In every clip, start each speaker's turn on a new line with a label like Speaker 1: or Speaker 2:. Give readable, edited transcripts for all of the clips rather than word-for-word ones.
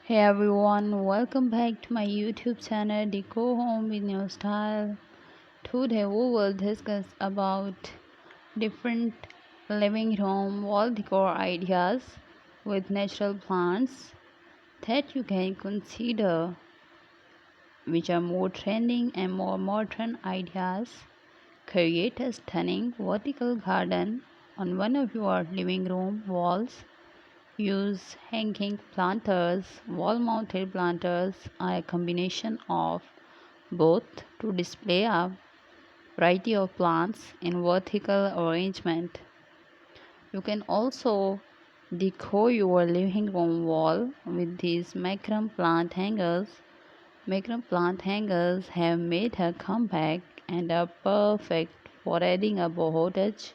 Speaker 1: Hey everyone, welcome back to my YouTube channel Decor Home with New Style. Today we will discuss about different living room wall decor ideas with natural plants that you can consider, which are more trending and more modern ideas. Create a stunning vertical garden on one of your living room walls. Use hanging planters, wall-mounted planters, or a combination of both to display a variety of plants in vertical arrangement. You can also decor your living room wall with these macram plant hangers. Macram plant hangers have made a comeback and are perfect for adding a boho touch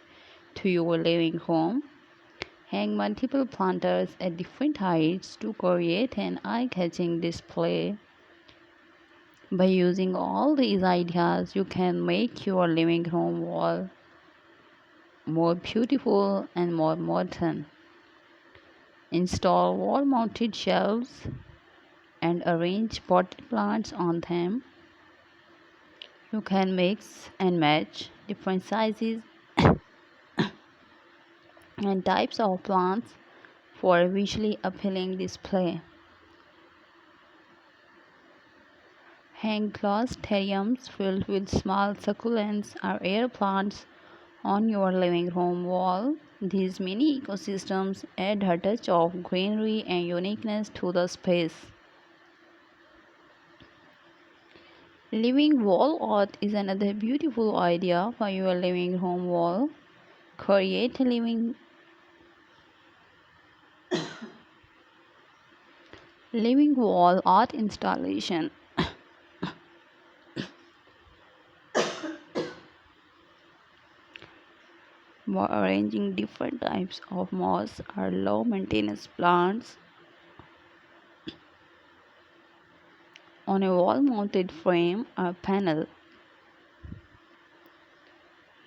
Speaker 1: to your living room. Hang multiple planters at different heights to create an eye-catching display. By using all these ideas, you can make your living room wall more beautiful and more modern. Install wall-mounted shelves and arrange potted plants on them. You can mix and match different sizes and types of plants for a visually appealing display. Hang glass terrariums filled with small succulents or air plants on your living room wall. These mini ecosystems add a touch of greenery and uniqueness to the space. Living wall art is another beautiful idea for your living room wall. Create a living wall art installation by arranging different types of moss or low maintenance plants on a wall mounted frame or panel.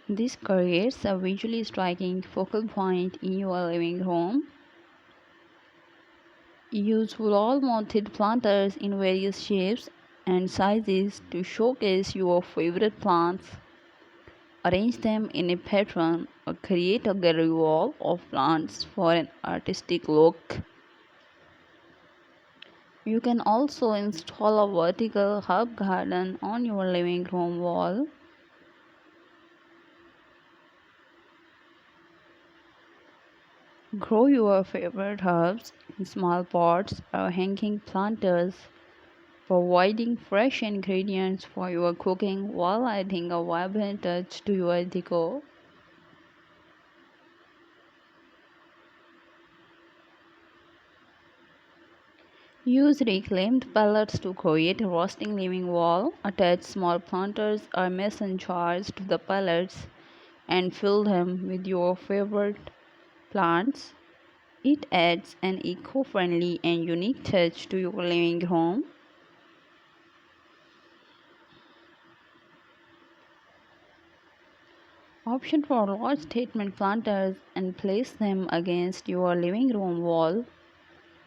Speaker 1: This creates a visually striking focal point in your living room. Use wall mounted planters in various shapes and sizes to showcase your favorite plants. Arrange them in a pattern or create a gallery wall of plants for an artistic look. You can also install a vertical herb garden on your living room wall. Grow your favorite herbs in small pots or hanging planters, providing fresh ingredients for your cooking while adding a vibrant touch to your decor. Use reclaimed pellets to create a roasting living wall. Attach small planters or mason jars to the pellets and fill them with your favorite plants. It adds an eco-friendly and unique touch to your living room. Option for large statement planters and place them against your living room wall.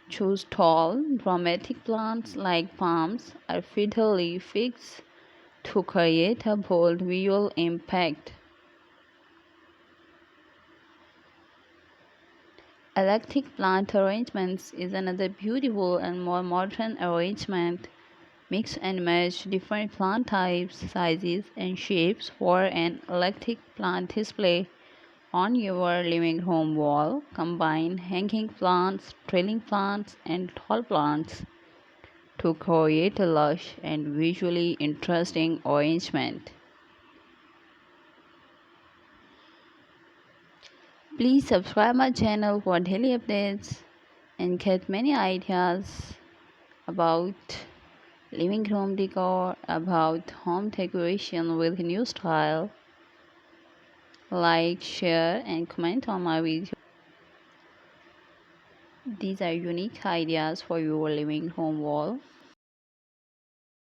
Speaker 1: Choose tall, dramatic plants like palms or fiddle leaf figs to create a bold visual impact. Eclectic plant arrangements is another beautiful and more modern arrangement. Mix and match different plant types, sizes, and shapes for an eclectic plant display on your living room wall. Combine hanging plants, trailing plants, and tall plants to create a lush and visually interesting arrangement. Please subscribe my channel for daily updates and get many ideas about living room decor, about home decoration with new style. Like, share, and comment on my video. These are unique ideas for your living room wall.